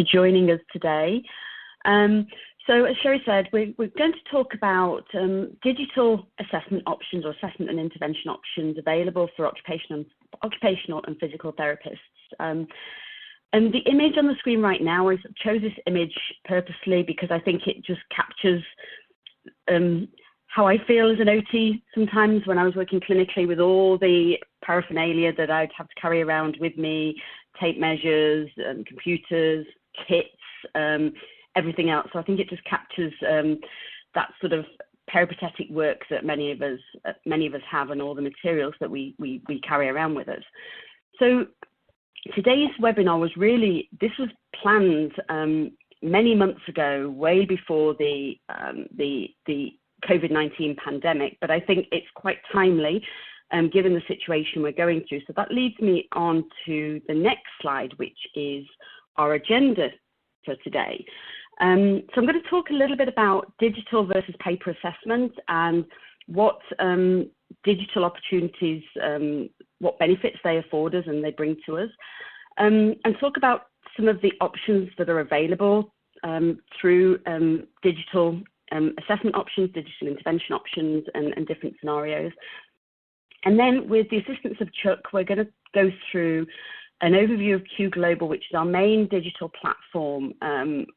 for joining us today. So as Shelley said, we're going to talk about digital assessment options or assessment and intervention options available for occupational and physical therapists. And the image on the screen right now, I chose this image purposely because I think it just captures how I feel as an OT sometimes when I was working clinically with all the paraphernalia that I'd have to carry around with me, tape measures, computers, kits, everything else. So I think it just captures that sort of peripatetic work that many of us have, and all the materials that we carry around with us. So today's webinar was this was planned many months ago, way before the COVID-19 pandemic, but I think it's quite timely given the situation we're going through. So that leads me on to the next slide, which is our agenda for today. So I'm going to talk a little bit about digital versus paper assessment and what digital opportunities, what benefits they afford us and they bring to us, and talk about some of the options that are available through digital assessment options, digital intervention options, and different scenarios. And then with the assistance of Chuck, we're going to go through an overview of Qglobal, which is our main digital platform,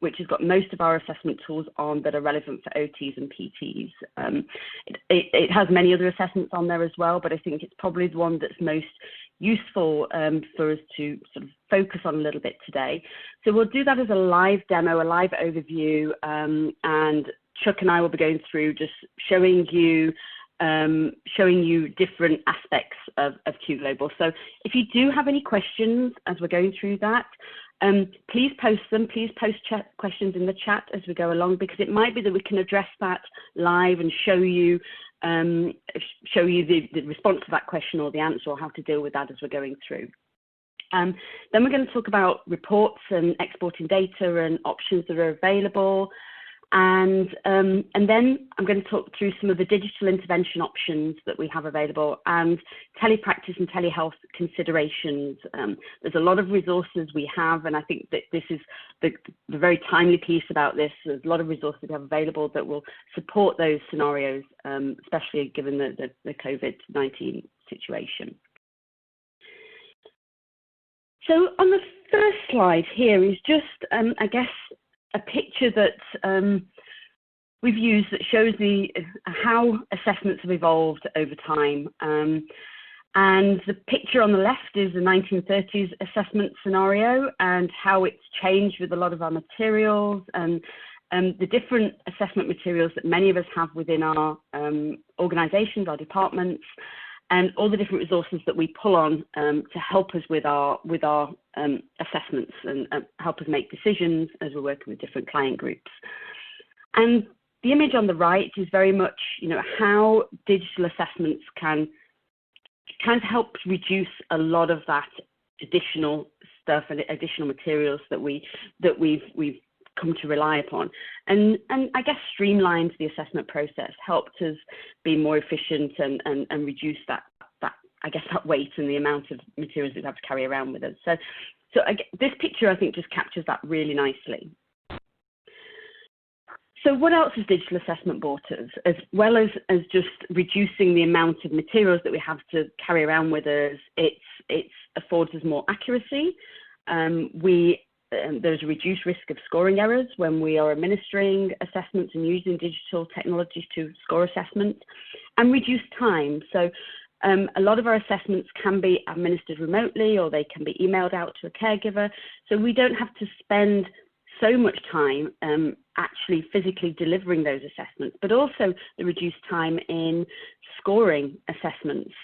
which has got most of our assessment tools on that are relevant for OTs and PTs. It has many other assessments on there as well, but I think it's probably the one that's most useful for us to sort of focus on a little bit today. So we'll do that as a live demo, a live overview, and Chuck and I will be going through just showing you different aspects of Qglobal. So if you do have any questions as we're going through that, please post them. Please post questions in the chat as we go along, because it might be that we can address that live and show you the response to that question or the answer, or how to deal with that as we're going through. Then we're going to talk about reports and exporting data and options that are available. And then I'm going to talk through some of the digital intervention options that we have available and telepractice and telehealth considerations. There's a lot of resources we have, and I think that this is the very timely piece about this. There's a lot of resources we have available that will support those scenarios, especially given the COVID-19 situation. So on the first slide here is just, I guess, a picture that we've used that shows how assessments have evolved over time. And the picture on the left is the 1930s assessment scenario and how it's changed with a lot of our materials and the different assessment materials that many of us have within our organizations, our departments, and all the different resources that we pull on to help us with our assessments and help us make decisions as we're working with different client groups. And the image on the right is very much, how digital assessments can kind of help reduce a lot of that additional stuff and additional materials that we've come to rely upon, and I guess streamlined the assessment process, helped us be more efficient and reduce that weight and the amount of materials we have to carry around with us. So this picture, I think, just captures that really nicely. So what else has digital assessment brought us, as well as just reducing the amount of materials that we have to carry around with us? It affords us more accuracy. There's a reduced risk of scoring errors when we are administering assessments and using digital technologies to score assessments, and reduced time. So a lot of our assessments can be administered remotely, or they can be emailed out to a caregiver. So we don't have to spend so much time actually physically delivering those assessments, but also the reduced time in scoring assessments.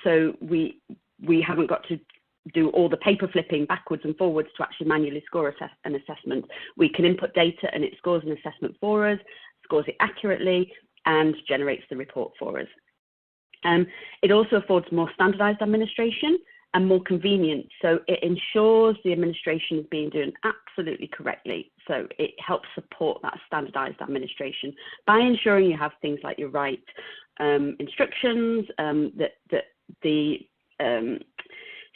So we haven't got to do all the paper flipping backwards and forwards to actually manually score an assessment. We can input data and it scores an assessment for us, scores it accurately, and generates the report for us. It also affords more standardized administration and more convenient. So it ensures the administration is being done absolutely correctly. So it helps support that standardized administration by ensuring you have things like your right instructions, that the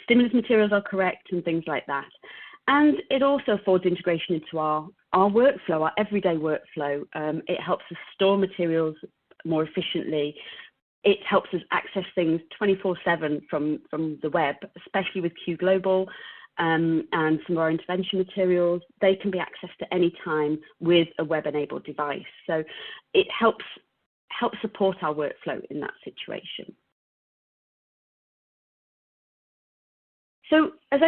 stimulus materials are correct and things like that. And it also affords integration into our workflow, our everyday workflow. It helps us store materials more efficiently. It helps us access things 24/7 from the web, especially with Qglobal and some of our intervention materials. They can be accessed at any time with a web-enabled device. So it helps support our workflow in that situation. So as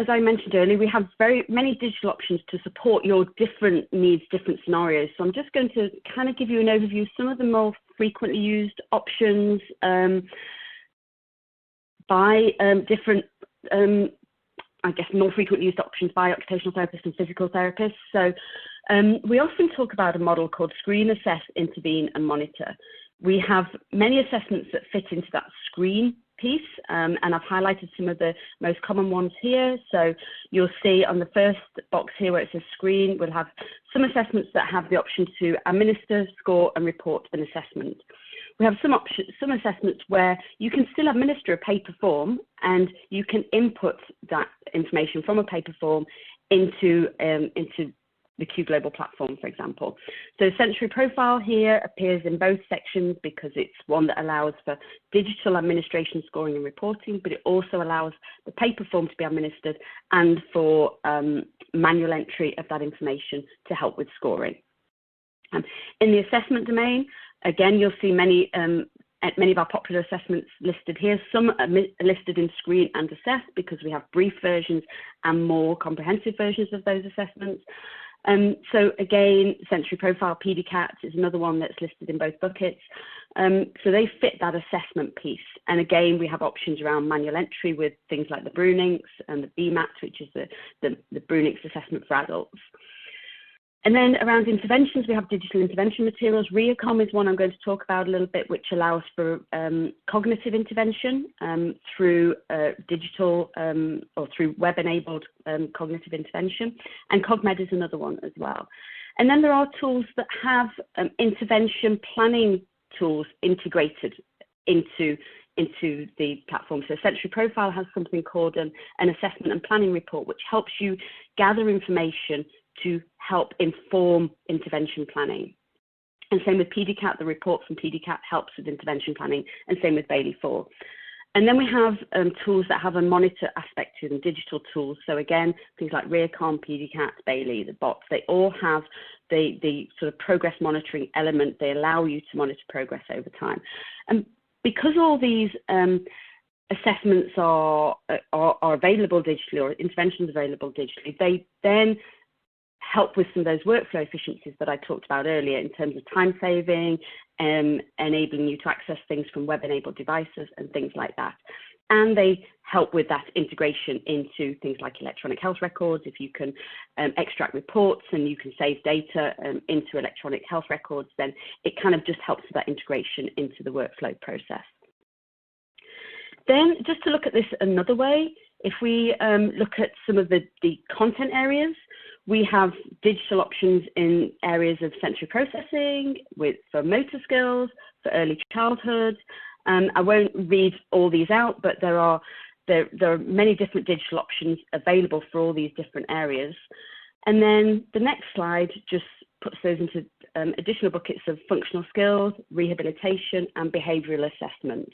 I mentioned earlier, we have very many digital options to support your different needs, different scenarios. So I'm just going to kind of give you an overview of some of the more frequently used options by different, I guess, more frequently used options by occupational therapists and physical therapists. So we often talk about a model called screen, assess, intervene, and monitor. We have many assessments that fit into that screen piece, and I've highlighted some of the most common ones here. So you'll see on the first box here where it says screen, we'll have some assessments that have the option to administer, score, and report an assessment. We have some assessments where you can still administer a paper form and you can input that information from a paper form into the Qglobal platform, for example. So sensory profile here appears in both sections because it's one that allows for digital administration, scoring and reporting, but it also allows the paper form to be administered and for manual entry of that information to help with scoring. In the assessment domain, again, you'll see many of our popular assessments listed here. Some are listed in screen and assess because we have brief versions and more comprehensive versions of those assessments. So again, sensory profile, PEDI-CAT is another one that's listed in both buckets. So they fit that assessment piece. And again, we have options around manual entry with things like the Brunings and the BMAT, which is the Brunings assessment for adults. And then around interventions, we have digital intervention materials. REACOM is one I'm going to talk about a little bit, which allows for cognitive intervention through digital or through web-enabled cognitive intervention. And CogMed is another one as well. And then there are tools that have intervention planning tools integrated into the platform. So Sensory Profile has something called an assessment and planning report, which helps you gather information to help inform intervention planning. And same with PEDI-CAT, the report from PEDI-CAT helps with intervention planning, and same with Bailey-4. And then we have tools that have a monitor aspect to them, digital tools. So again, things like REACOM, PEDI-CAT, Bailey, the bots, they all have the sort of progress monitoring element. They allow you to monitor progress over time. And because all these assessments are available digitally, or interventions available digitally, they then help with some of those workflow efficiencies that I talked about earlier in terms of time saving, enabling you to access things from web-enabled devices and things like that. And they help with that integration into things like electronic health records. If you can extract reports and you can save data into electronic health records, then it kind of just helps with that integration into the workflow process. Then just to look at this another way, if we look at some of the content areas, we have digital options in areas of sensory processing, for motor skills, for early childhood. I won't read all these out, but there are many different digital options available for all these different areas. And then the next slide just puts those into additional buckets of functional skills, rehabilitation, and behavioural assessment.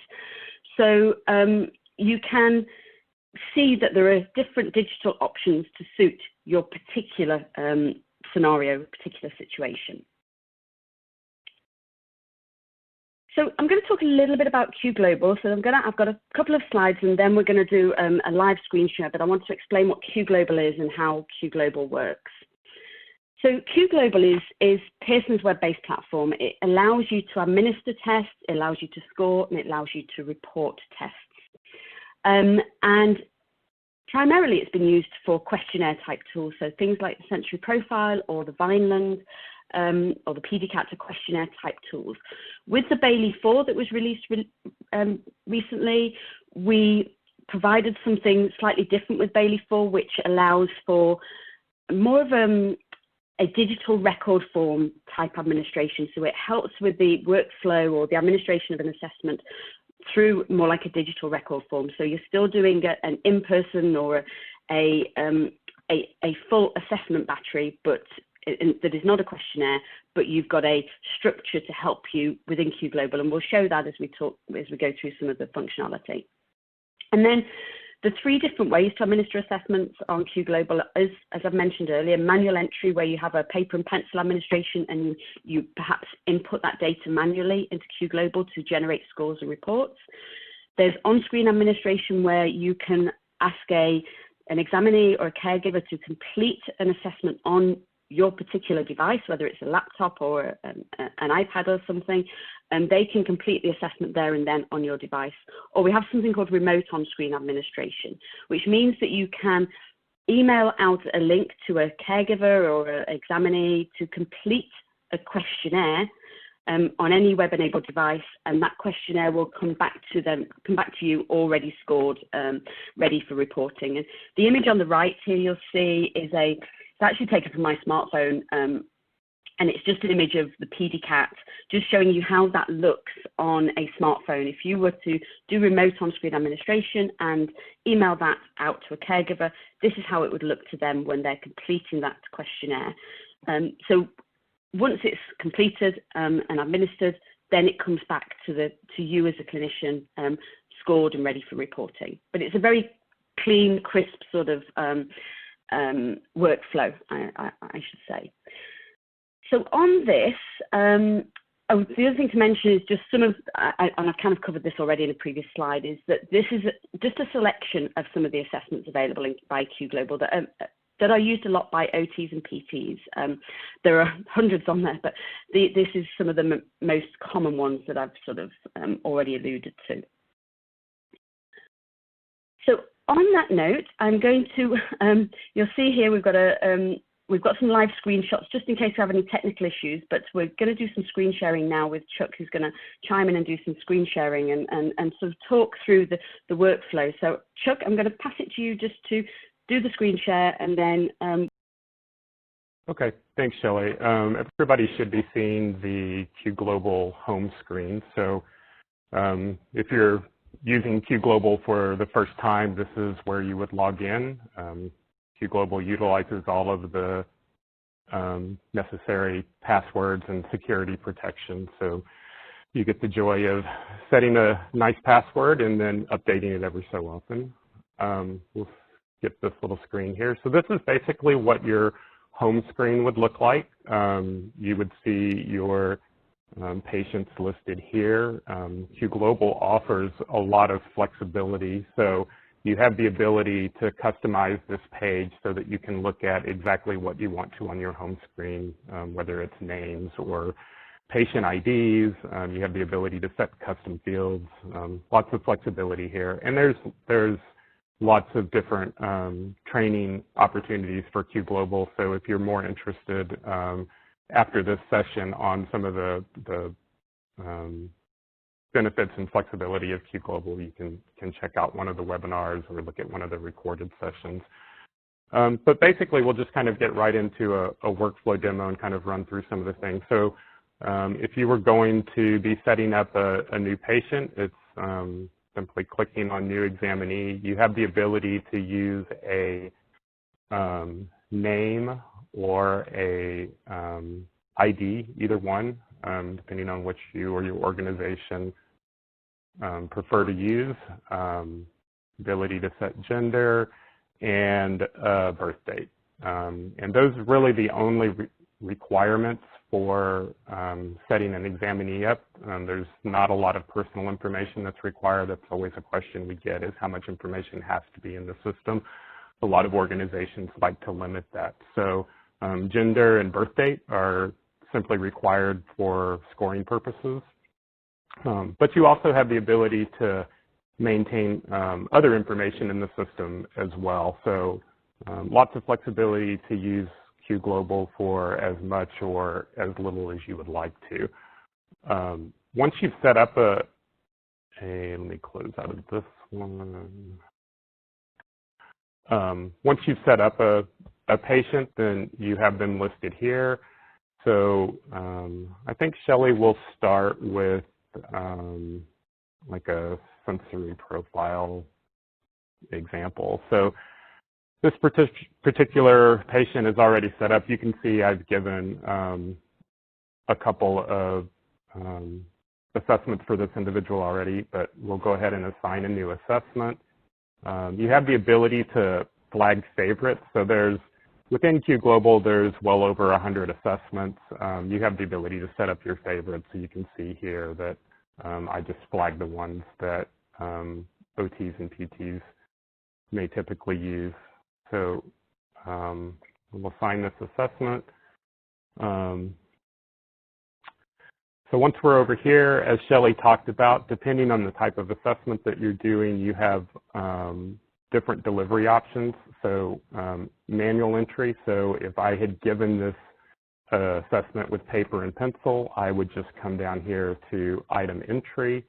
So you can see that there are different digital options to suit your particular scenario, particular situation. So I'm going to talk a little bit about Qglobal. So I've got a couple of slides, and then we're going to do a live screen share, but I want to explain what Qglobal is and how Qglobal works. So Qglobal is Pearson's web-based platform. It allows you to administer tests, it allows you to score, and it allows you to report tests. And primarily it's been used for questionnaire type tools, so things like the Sensory Profile or the Vineland or the PEDI-CAT are questionnaire type tools. With the Bailey-4 that was released recently, we provided something slightly different with Bailey-4, which allows for more of a digital record form type administration. So it helps with the workflow or the administration of an assessment through more like a digital record form. So you're still doing an in-person or a a full assessment battery, but that is not a questionnaire, but you've got a structure to help you within Qglobal, and we'll show that as we go through some of the functionality. And then the 3 different ways to administer assessments on Qglobal is, as I've mentioned earlier, manual entry, where you have a paper and pencil administration and you perhaps input that data manually into Qglobal to generate scores and reports. There's on-screen administration, where you can ask an examinee or a caregiver to complete an assessment on your particular device, whether it's a laptop or an iPad or something, and they can complete the assessment there and then on your device. Or we have something called remote on-screen administration, which means that you can email out a link to a caregiver or an examinee to complete a questionnaire on any web-enabled device, and that questionnaire will come back to you already scored, ready for reporting. And the image on the right here you'll see is it's actually taken from my smartphone, and it's just an image of the PEDI-CAT, just showing you how that looks on a smartphone. If you were to do remote on-screen administration and email that out to a caregiver, this is how it would look to them when they're completing that questionnaire. So once it's completed and administered, then it comes back to you as a clinician, scored and ready for reporting. But it's a very clean, crisp sort of workflow, I should say. So on this, the other thing to mention is just some of, and I've kind of covered this already in a previous slide, is that this is just a selection of some of the assessments available by Qglobal that are used a lot by OTs and PTs. There are hundreds on there, but this is some of the most common ones that I've sort of already alluded to. So on that note, I'm going to, you'll see here we've got some live screenshots just in case we have any technical issues, but we're going to do some screen sharing now with Chuck, who's going to chime in and do some screen sharing and sort of talk through the workflow. So Chuck, I'm going to pass it to you just to do the screen share and then... Okay, thanks, Shelley. Everybody should be seeing the Qglobal home screen. So if you're using Qglobal for the first time, this is where you would log in. Qglobal utilizes all of the necessary passwords and security protection. So you get the joy of setting a nice password and then updating it every so often. We'll skip this little screen here. So this is basically what your home screen would look like. You would see your patients listed here. Qglobal offers a lot of flexibility. So you have the ability to customize this page so that you can look at exactly what you want to on your home screen, whether it's names or patient IDs. You have the ability to set custom fields, lots of flexibility here. And there's lots of different training opportunities for Qglobal. So if you're more interested after this session on some of the benefits and flexibility of Qglobal, you can check out one of the webinars or look at one of the recorded sessions. But basically, we'll just kind of get right into a workflow demo and kind of run through some of the things. So if you were going to be setting up a new patient, it's simply clicking on New Examinee. You have the ability to use a name or a ID, either one, depending on which you or your organization prefer to use, ability to set gender, and birth date. And those are really the only requirements for setting an examinee up. There's not a lot of personal information that's required. That's always a question we get, is how much information has to be in the system. A lot of organizations like to limit that. So gender and birth date are simply required for scoring purposes. But you also have the ability to maintain other information in the system as well. So lots of flexibility to use Qglobal for as much or as little as you would like to. Once you've set up let me close out of this one. Once you've set up a patient, then you have them listed here. So I think Shelley will start with like a sensory profile example. So this particular patient is already set up. You can see I've given a couple of assessments for this individual already, but we'll go ahead and assign a new assessment. You have the ability to flag favorites. So within Qglobal, there's well over 100 assessments. You have the ability to set up your favorites. So you can see here that I just flag the ones that OTs and PTs may typically use. So we'll assign this assessment. So once we're over here, as Shelley talked about, depending on the type of assessment that you're doing, you have different delivery options. So manual entry. So if I had given this assessment with paper and pencil, I would just come down here to item entry,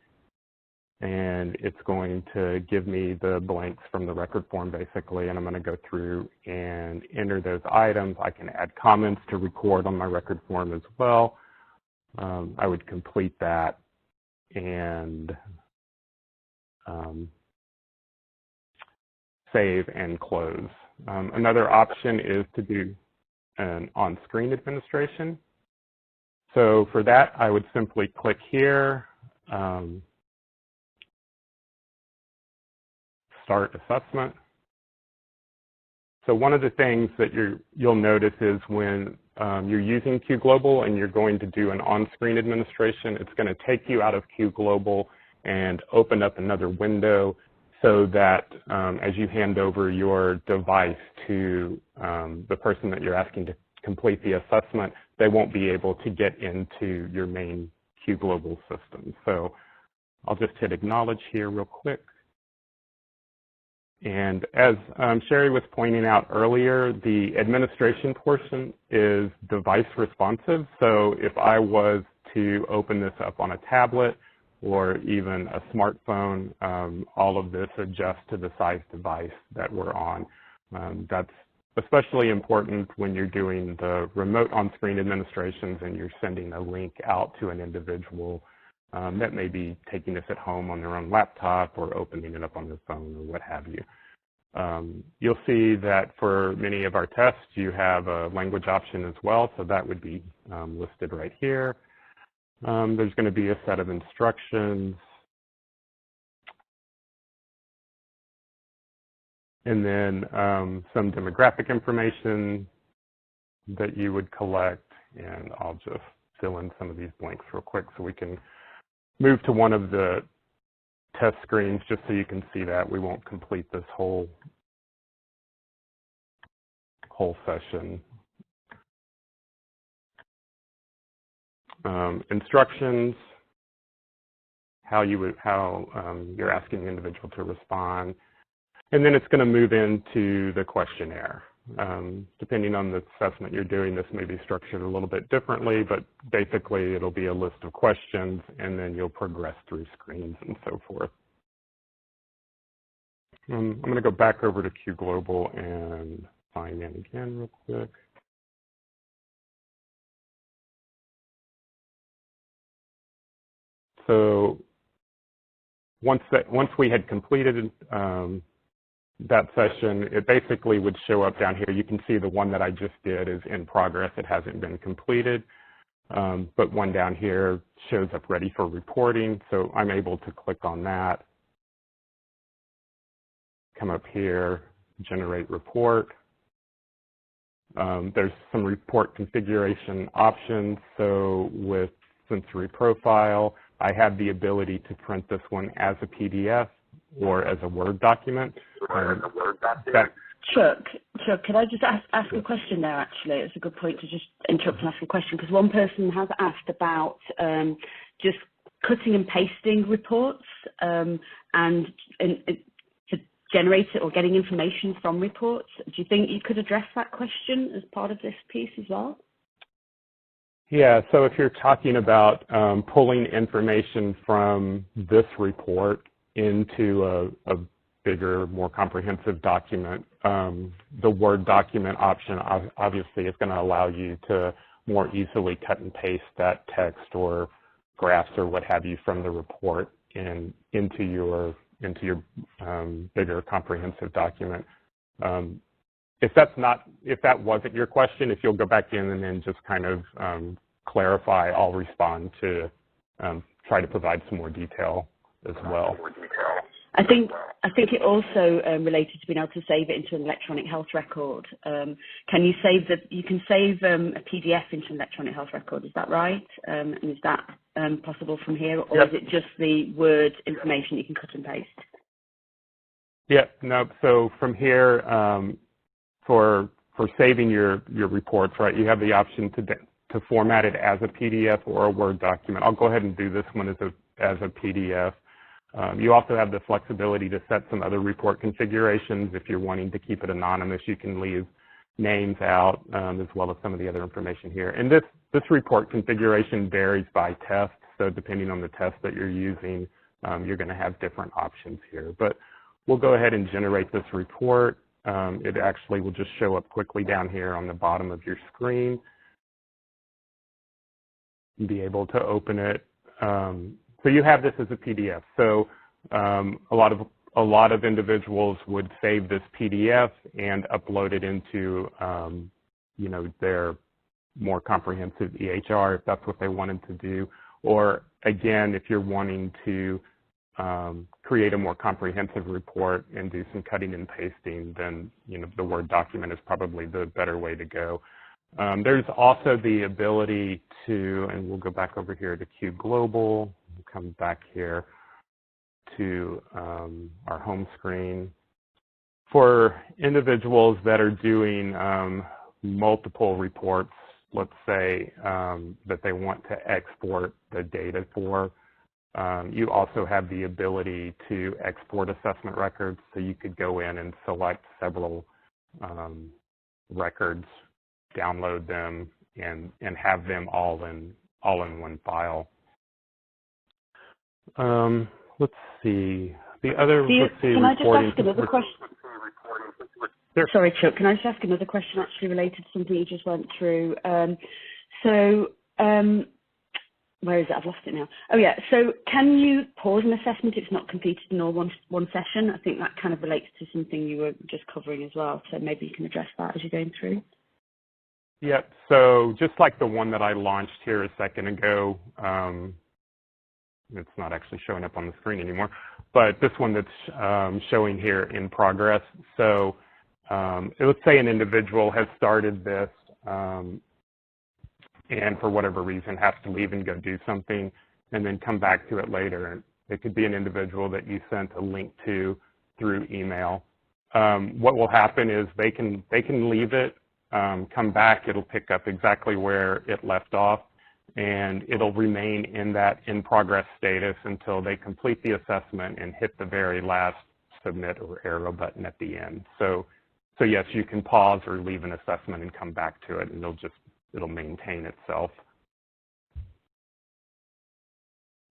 and it's going to give me the blanks from the record form basically, and I'm going to go through and enter those items. I can add comments to record on my record form as well. I would complete that and save and close. Another option is to do an on-screen administration. So for that, I would simply click here, start assessment. So one of the things that you'll notice is when you're using Qglobal and you're going to do an on-screen administration, it's going to take you out of Qglobal and open up another window so that as you hand over your device to the person that you're asking to complete the assessment, they won't be able to get into your main Qglobal system. So I'll just hit acknowledge here real quick. And as Sherry was pointing out earlier, the administration portion is device responsive. So if I was to open this up on a tablet or even a smartphone, all of this adjusts to the size device that we're on. That's especially important when you're doing the remote on-screen administrations and you're sending a link out to an individual that may be taking this at home on their own laptop or opening it up on their phone or what have you. You'll see that for many of our tests, you have a language option as well, so that would be listed right here. There's going to be a set of instructions. And then some demographic information that you would collect, and I'll just fill in some of these blanks real quick so we can move to one of the test screens just so you can see that. We won't complete this whole session. Instructions, how you're asking the individual to respond, and then it's going to move into the questionnaire. Depending on the assessment you're doing, this may be structured a little bit differently, but basically it'll be a list of questions, and then you'll progress through screens and so forth. I'm going to go back over to Qglobal and sign in again real quick. So once we had completed that session, it basically would show up down here. You can see the one that I just did is in progress. It hasn't been completed, but one down here shows up ready for reporting. So I'm able to click on that, come up here, generate report. There's some report configuration options. So with sensory profile, I have the ability to print this one as a PDF or as a Word document. Sure. Could I just ask a question there, actually? It's a good point to just interrupt and ask a question, because one person has asked about just cutting and pasting reports and to generate it or getting information from reports. Do you think you could address that question as part of this piece as well? Yeah, so if you're talking about pulling information from this report into a bigger, more comprehensive document, the Word document option obviously is going to allow you to more easily cut and paste that text or graphs or what have you from the report into your bigger comprehensive document. if that wasn't your question, if you'll go back in and then just kind of clarify, I'll respond to try to provide some more detail as well. I think it also related to being able to save it into an electronic health record. Can you save you can save a PDF into an electronic health record, is that right? And is that possible from here, or Yep. is it just the Word information you can cut and paste? Yeah, no, so from here, for saving your reports, right, you have the option to format it as a PDF or a Word document. I'll go ahead and do this one as a PDF. You also have the flexibility to set some other report configurations. If you're wanting to keep it anonymous, you can leave names out, as well as some of the other information here. And this report configuration varies by test, so depending on the test that you're using, you're going to have different options here. But we'll go ahead and generate this report. It actually will just show up quickly down here on the bottom of your screen. You'll be able to open it. So you have this as a PDF. So a lot of individuals would save this PDF and upload it into you know, their more comprehensive EHR if that's what they wanted to do. Or again, if you're wanting to create a more comprehensive report and do some cutting and pasting, then you know the Word document is probably the better way to go. There's also the ability to, and we'll go back over here to Qglobal, we'll come back here to our home screen. For individuals that are doing multiple reports, let's say that they want to export the data for, you also have the ability to export assessment records, so you could go in and select several records, download them, and have them all in one file. Let's see. The other, can I just ask another question? Sure. Sorry, Chuck. Can I just ask another question actually related to something you just went through? Where is it? I've lost it now. Oh yeah. So can you pause an assessment if it's not completed in all one session? I think that kind of relates to something you were just covering as well. So maybe you can address that as you're going through. Yeah. So just like the one that I launched here a second ago, it's not actually showing up on the screen anymore, but this one that's showing here in progress. So let's say an individual has started this and for whatever reason has to leave and go do something and then come back to it later. And it could be an individual that you sent a link to through email. What will happen is they can leave it, come back, it'll pick up exactly where it left off, and it'll remain in that in progress status until they complete the assessment and hit the very last submit or arrow button at the end. So yes, you can pause or leave an assessment and come back to it, and it'll maintain itself.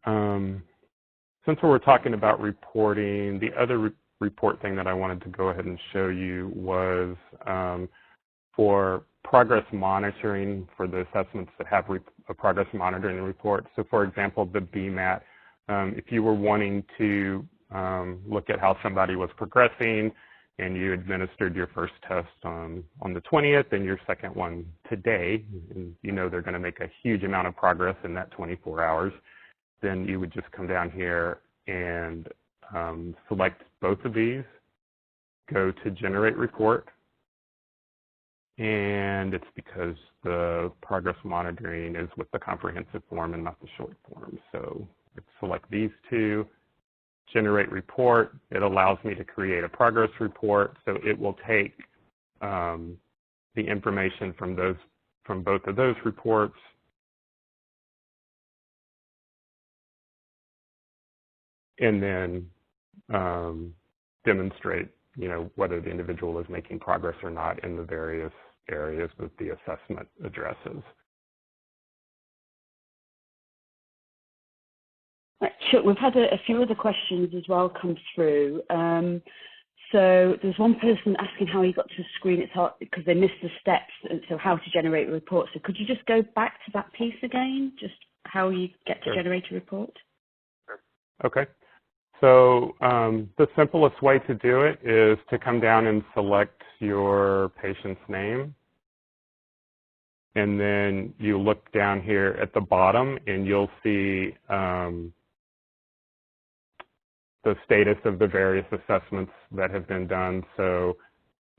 Since we're talking about reporting, the other report thing that I wanted to go ahead and show you was for progress monitoring for the assessments that have a progress monitoring report. So for example, the BMAT, if you were wanting to look at how somebody was progressing and you administered your first test on the 20th and your second one today, and you know they're going to make a huge amount of progress in that 24 hours, then you would just come down here and select both of these, go to generate report, and it's because the progress monitoring is with the comprehensive form and not the short form. So let's select these two, generate report. It allows me to create a progress report. So it will take the information from both of those reports and then demonstrate, you know, whether the individual is making progress or not in the various areas with the assessment addresses. Right, Chuck, we've had a few other questions as well come through. So there's one person asking how he got to screen it because they missed the steps, and so how to generate a report. So could you just go back to that piece again, just how you get to generate a report? Okay. So the simplest way to do it is to come down and select your patient's name. And then you look down here at the bottom and you'll see the status of the various assessments that have been done. So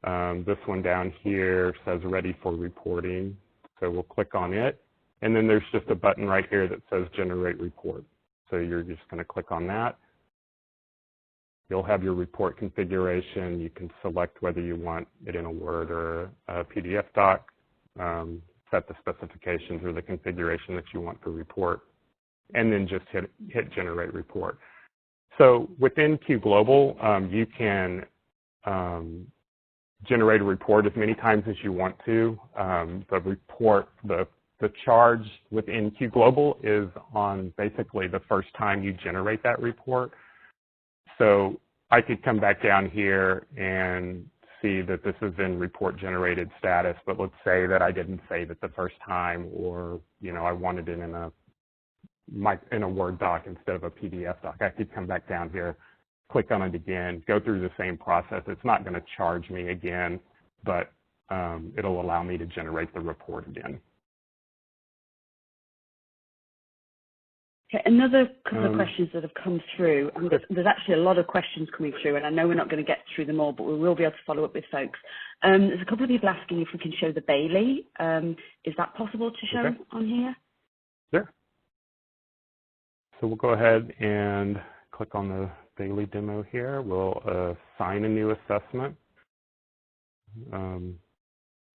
this one down here says ready for reporting. So we'll click on it. And then there's just a button right here that says generate report. So you're just going to click on that. You'll have your report configuration. You can select whether you want it in a Word or a PDF doc, set the specifications or the configuration that you want for report, and then just hit generate report. So within Qglobal, you can generate a report as many times as you want to. The charge within Qglobal is on basically the first time you generate that report. So I could come back down here and see that this is in report generated status, but let's say that I didn't save it the first time, or I wanted it in a Word doc instead of a PDF doc. I could come back down here, click on it again, go through the same process. It's not going to charge me again, but it'll allow me to generate the report again. Okay, another couple of questions that have come through. And there's actually a lot of questions coming through, and I know we're not going to get through them all, but we will be able to follow up with folks. There's a couple of people asking if we can show the Bailey. Is that possible to show on here? Sure. So we'll go ahead and click on the Bailey demo here. We'll assign a new assessment.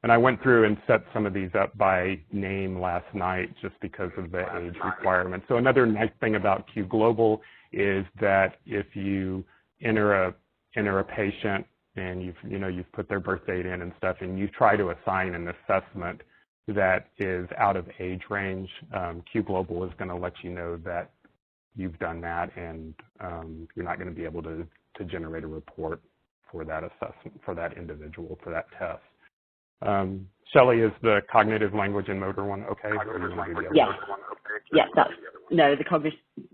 And I went through and set some of these up by name last night just because of the age requirement. So another nice thing about Qglobal is that if you enter a patient and you've put their birth date in and stuff, and you try to assign an assessment that is out of age range, Qglobal is going to let you know that you've done that, and you're not going to be able to generate a report for that assessment, for that individual, for that test. Shelley, is the cognitive language and motor one okay? Yes. Yes,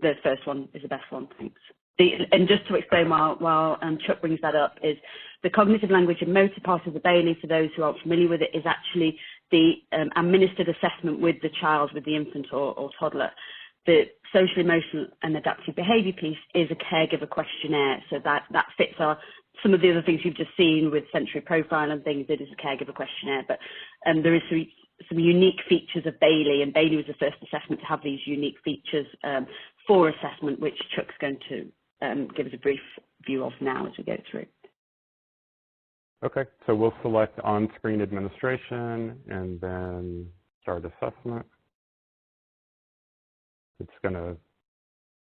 the first one is the best one, thanks. And just to explain while Chuck brings that up, is the cognitive language and motor part of the Bailey, for those who aren't familiar with it, is actually the administered assessment with the child, with the infant or toddler. The social, emotional, and adaptive behavior piece is a caregiver questionnaire, so that fits some of the other things you've just seen with sensory profile and things. It is a caregiver questionnaire, but there is some unique features of Bailey, and Bailey was the first assessment to have these unique features for assessment, which Chuck's going to give us a brief view of now as we go through. Okay, so we'll select on-screen administration and then start assessment. It's going to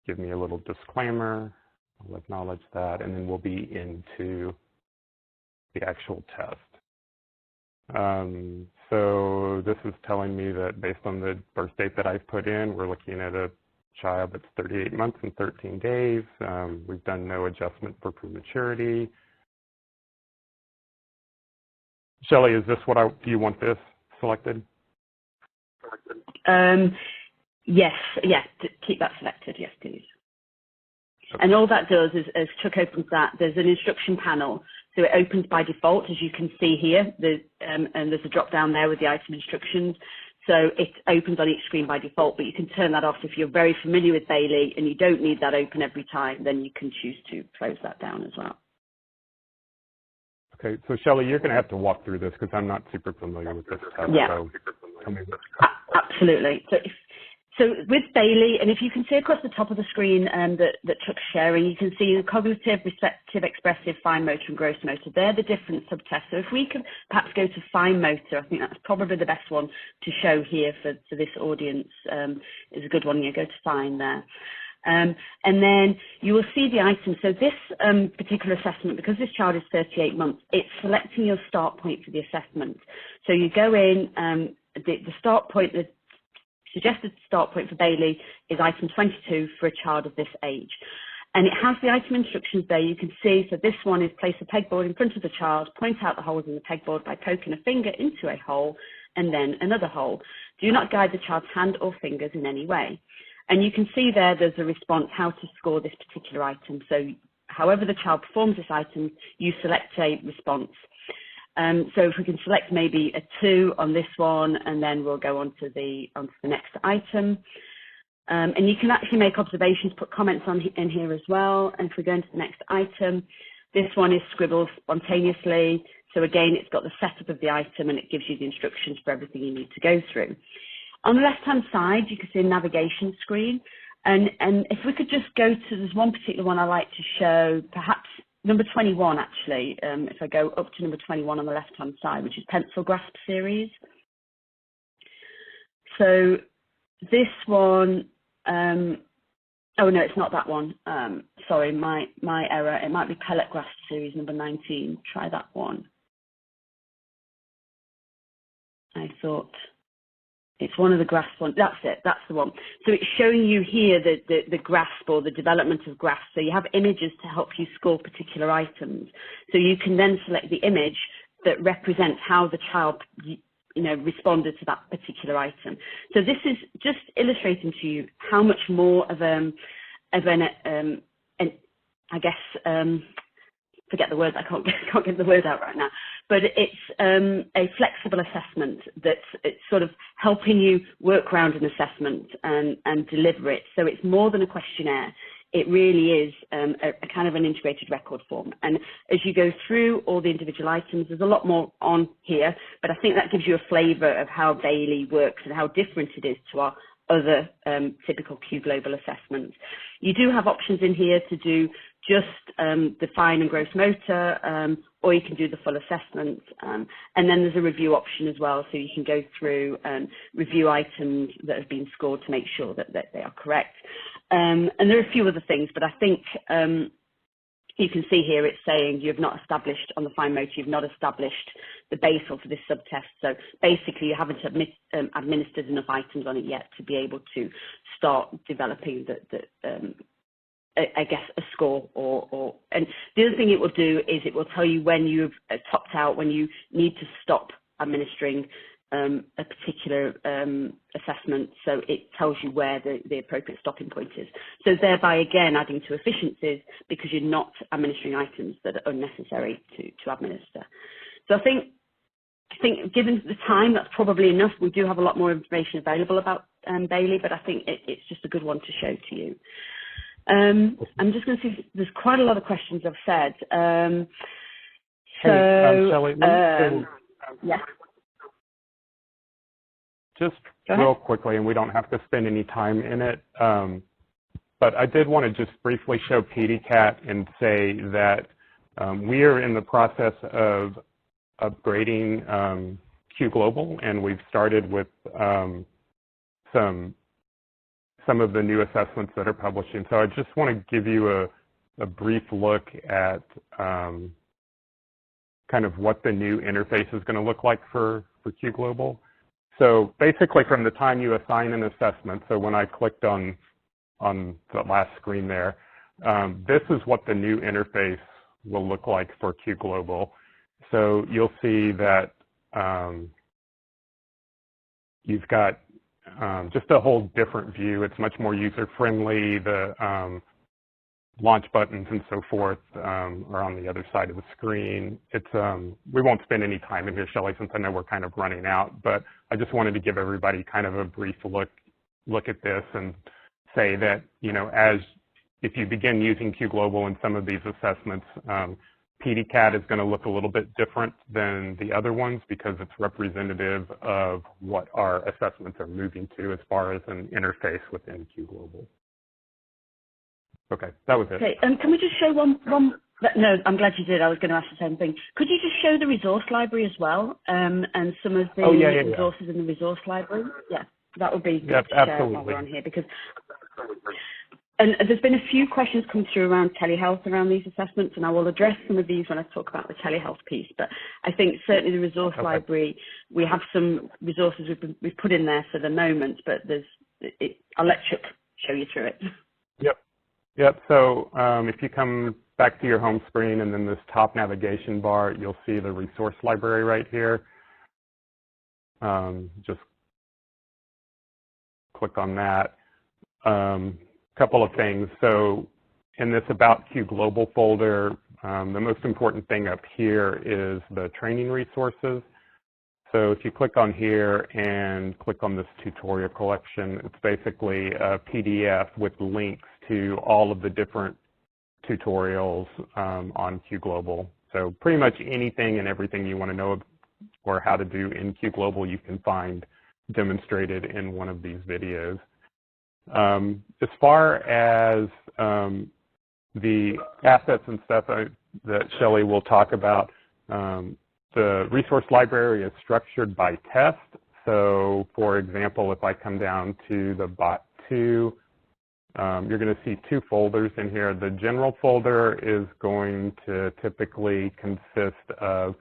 give me a little disclaimer. I'll acknowledge that, and then we'll be into the actual test. So this is telling me that based on the birth date that I've put in, we're looking at a child that's 38 months and 13 days. We've done no adjustment for prematurity. Shelley, is this do you want this selected? Yes, keep that selected, yes, please. Okay. And all that does is, as Chuck opens that, there's an instruction panel. So it opens by default, as you can see here, and there's a drop down there with the item instructions. So it opens on each screen by default, but you can turn that off if you're very familiar with Bailey and you don't need that open every time, then you can choose to close that down as well. Okay, so Shelley, you're going to have to walk through this because I'm not super familiar with this test. Yeah, so tell me absolutely. So with Bailey, and if you can see across the top of the screen that Chuck's sharing, you can see the cognitive, receptive, expressive, fine motor, and gross motor. They're the different subtests. So if we could perhaps go to fine motor, I think that's probably the best one to show here for this audience. Is a good one. You go to fine there. And then you will see the item. So this particular assessment, because this child is 38 months, it's selecting your start point for the assessment. So you go in, the start point, the suggested start point for Bailey is item 22 for a child of this age. And it has the item instructions there. You can see, so this one is place a pegboard in front of the child, point out the holes in the pegboard by poking a finger into a hole and then another hole. Do not guide the child's hand or fingers in any way. And you can see there's a response how to score this particular item. So however the child performs this item, you select a response. So if we can select maybe a 2 on this one, and then we'll go on to the next item. And you can actually make observations, put comments in here as well. And if we go into the next item, this one is scribbled spontaneously. So again, it's got the setup of the item and it gives you the instructions for everything you need to go through. On the left-hand side, you can see a navigation screen. And if we could just go to, there's one particular one I like to show, perhaps number 21 actually, if I go up to number 21 on the left-hand side, which is pencil grasp series. So this one, oh no, it's not that one. Sorry, my error. It might be pellet grasp series number 19. Try that one. I thought it's one of the grasp ones. That's it. That's the one. So it's showing you here the grasp or the development of grasp. So you have images to help you score particular items. So you can then select the image that represents how the child, responded to that particular item. So this is just illustrating to you how much more of an I guess, forget the word, I can't get the word out right now, but it's a flexible assessment that's it's sort of helping you work around an assessment and deliver it. So it's more than a questionnaire. It really is a kind of an integrated record form. And as you go through all the individual items, there's a lot more on here, but I think that gives you a flavour of how Bailey works and how different it is to our other typical Qglobal assessments. You do have options in here to do just the fine and gross motor, or you can do the full assessment. And then there's a review option as well, so you can go through and review items that have been scored to make sure that they are correct. And there are a few other things, but I think you can see here it's saying you've not established on the fine motor, you've not established the basal for this subtest. So basically you haven't administered enough items on it yet to be able to start developing I guess a score and the other thing it will do is it will tell you when you've topped out, when you need to stop administering a particular assessment, so it tells you where the appropriate stopping point is. So thereby, again, adding to efficiencies because you're not administering items that are unnecessary to administer. So I think given the time, that's probably enough. We do have a lot more information available about Bailey, but I think it's just a good one to show to you. I'm just going to see, there's quite a lot of questions I've said. Shelley, yeah. Just real quickly, and we don't have to spend any time in it, but I did want to just briefly show PEDI-CAT and say that we are in the process of upgrading Qglobal, and we've started with some of the new assessments that are publishing. So I just want to give you a brief look at kind of what the new interface is going to look like for Qglobal. So basically from the time you assign an assessment, so when I clicked on the last screen there, this is what the new interface will look like for Qglobal. So you'll see that you've got just a whole different view. It's much more user-friendly. The launch buttons and so forth are on the other side of the screen. It's we won't spend any time in here, Shelley, since I know we're kind of running out, but I just wanted to give everybody kind of a brief look at this and say that, if you begin using Qglobal in some of these assessments, PEDI-CAT is going to look a little bit different than the other ones because it's representative of what our assessments are moving to as far as an interface within Qglobal. Okay, that was it. Okay, can we just show one? No, I'm glad you did. I was going to ask the same thing. Could you just show the resource library as well, and some of the resources in the resource library? Yeah, that would be good to share while we're on here, because and there's been a few questions come through around telehealth around these assessments, and I will address some of these when I talk about the telehealth piece. But I think certainly the resource library, we have some resources we've put in there for the moment, but I'll let Chuck show you through it. Yep. So if you come back to your home screen and then this top navigation bar, you'll see the resource library right here. Just click on that. couple of things. So in this About Qglobal folder, the most important thing up here is the training resources. So if you click on here and click on this tutorial collection, it's basically a PDF with links to all of the different tutorials on Qglobal. So pretty much anything and everything you want to know or how to do in Qglobal, you can find demonstrated in one of these videos. As far as the assets and stuff that Shelley will talk about, the resource library is structured by test. So for example, if I come down to the Bot 2, you're going to see two folders in here. The general folder is going to typically consist of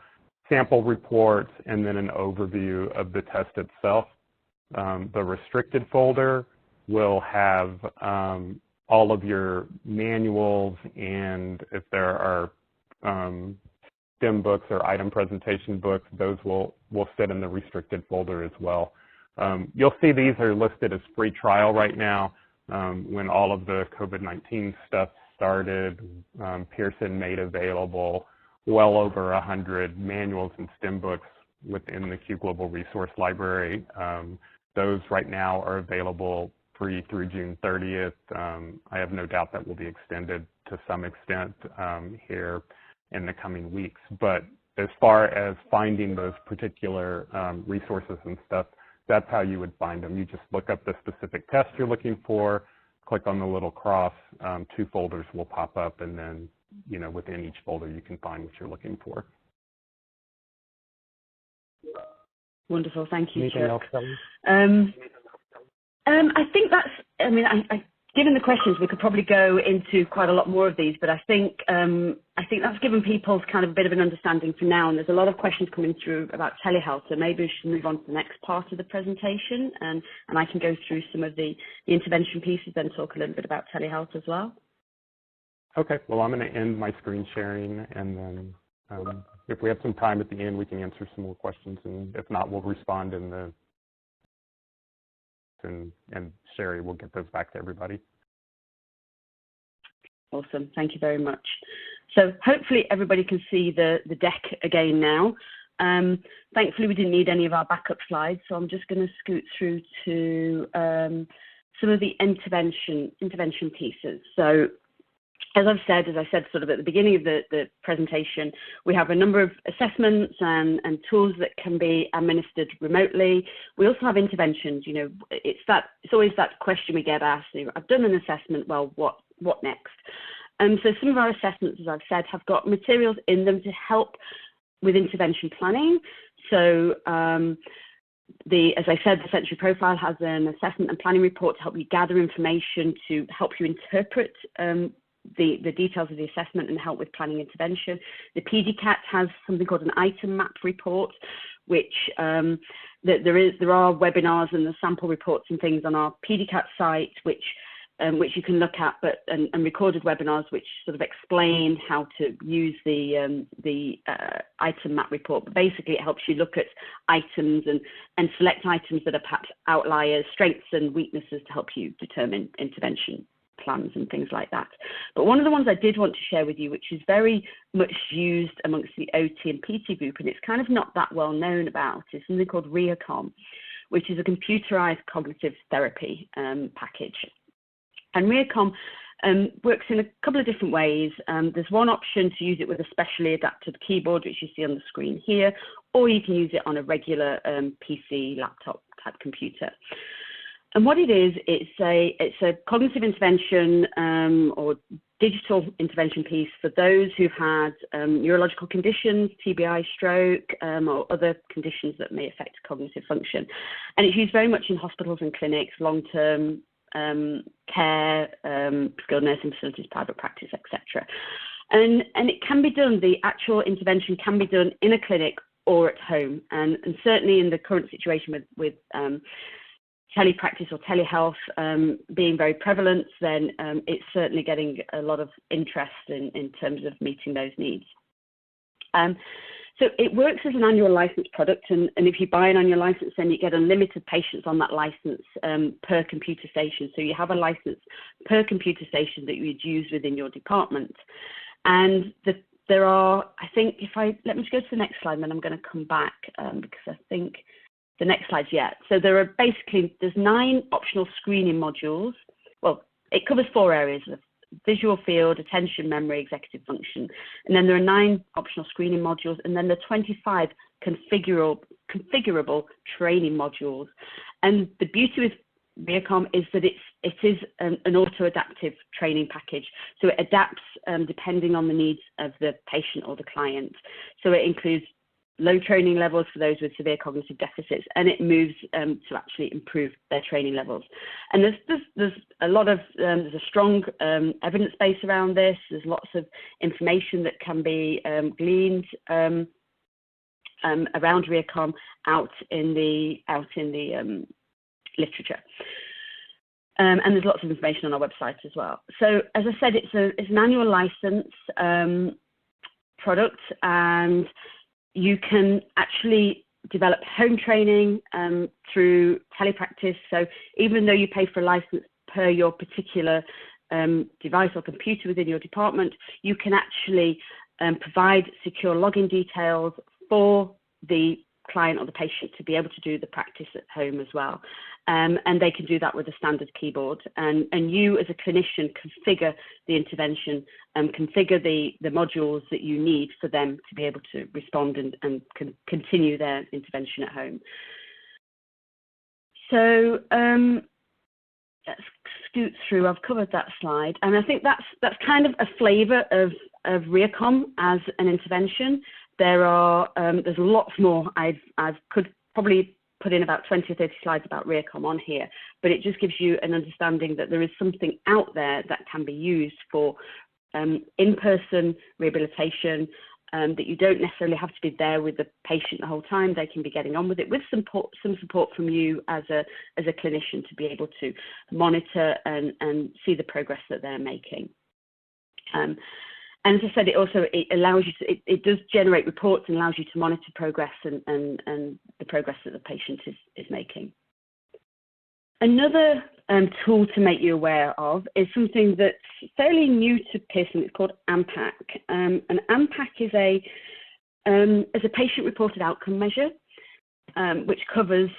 sample reports and then an overview of the test itself. The restricted folder will have all of your manuals, and if there are STEM books or item presentation books, those will sit in the restricted folder as well. You'll see these are listed as free trial right now. When all of the COVID-19 stuff started, Pearson made available well over 100 manuals and STEM books within the Qglobal resource library. Those right now are available free through June 30th. I have no doubt that will be extended to some extent here in the coming weeks. But as far as finding those particular resources and stuff, that's how you would find them. You just look up the specific test you're looking for, click on the little cross, two folders will pop up, and then within each folder you can find what you're looking for. Wonderful, thank you, Anything else, Shelley? I think that's, given the questions, we could probably go into quite a lot more of these, but I think that's given people kind of a bit of an understanding for now, and there's a lot of questions coming through about telehealth, so maybe we should move on to the next part of the presentation, and I can go through some of the intervention pieces, then talk a little bit about telehealth as well. Okay, well, I'm going to end my screen sharing, and then if we have some time at the end, we can answer some more questions, and if not, we'll respond in the and Sherry will get those back to everybody. Awesome, thank you very much. So hopefully everybody can see the deck again now. Thankfully we didn't need any of our backup slides, so I'm just going to scoot through to some of the intervention pieces. So as I said sort of at the beginning of the presentation, we have a number of assessments and tools that can be administered remotely. We also have interventions. It's always that question we get asked. I've done an assessment. Well, what next? So some of our assessments, as I've said, have got materials in them to help with intervention planning. So as I said, the Sensory Profile has an assessment and planning report to help you gather information to help you interpret the details of the assessment and help with planning intervention. The PEDI-CAT has something called an item map report, which there are webinars and the sample reports and things on our PEDI-CAT site, which you can look at, and recorded webinars which sort of explain how to use the item map report. But basically, it helps you look at items and select items that are perhaps outliers, strengths and weaknesses to help you determine intervention plans and things like that. But one of the ones I did want to share with you, which is very much used amongst the OT and PT group, and it's kind of not that well known about, is something called REACOM, which is a computerized cognitive therapy package. And REACOM works in a couple of different ways. There's one option to use it with a specially adapted keyboard, which you see on the screen here, or you can use it on a regular PC, laptop type computer. And what it is, it's a cognitive intervention or digital intervention piece for those who've had neurological conditions, TBI, stroke, or other conditions that may affect cognitive function. And it's used very much in hospitals and clinics, long-term care, skilled nursing facilities, private practice, etc. And it can be done, the actual intervention can be done in a clinic or at home. And certainly in the current situation with telepractice or telehealth being very prevalent, then it's certainly getting a lot of interest in terms of meeting those needs. So it works as an annual license product, and if you buy an annual license, then you get unlimited patients on that license per computer station. So you have a license per computer station that you would use within your department. And there are, I think, let me just go to the next slide, and then I'm going to come back because I think the next slide's So there are there's 9 optional screening modules. Well, it covers 4 areas of visual field, attention, memory, executive function. And then there are 9 optional screening modules, and then there are 25 configurable training modules. And the beauty with ReACOM is that it is an auto-adaptive training package. So it adapts depending on the needs of the patient or the client. So it includes low training levels for those with severe cognitive deficits, and it moves to actually improve their training levels. And there's a lot of, there's a strong evidence base around this. There's lots of information that can be gleaned around ReACOM out in the literature. And there's lots of information on our website as well. So as I said, it's an annual license product, and you can actually develop home training through telepractice. So even though you pay for a license per your particular device or computer within your department, you can actually provide secure login details for the client or the patient to be able to do the practice at home as well. And they can do that with a standard keyboard. And you as a clinician configure the intervention and configure the modules that you need for them to be able to respond and continue their intervention at home. So let's scoot through. I've covered that slide. And I think that's kind of a flavor of ReACOM as an intervention. There's lots more. I could probably put in about 20 or 30 slides about ReACOM on here, but it just gives you an understanding that there is something out there that can be used for in-person rehabilitation, that you don't necessarily have to be there with the patient the whole time. They can be getting on with it with some support from you as a clinician to be able to monitor and see the progress that they're making. And as I said, it allows you to, it does generate reports and allows you to monitor progress and the progress that the patient is making. Another tool to make you aware of is something that's fairly new to Pearson. It's called AM-PAC. And AM-PAC is a patient-reported outcome measure, which covers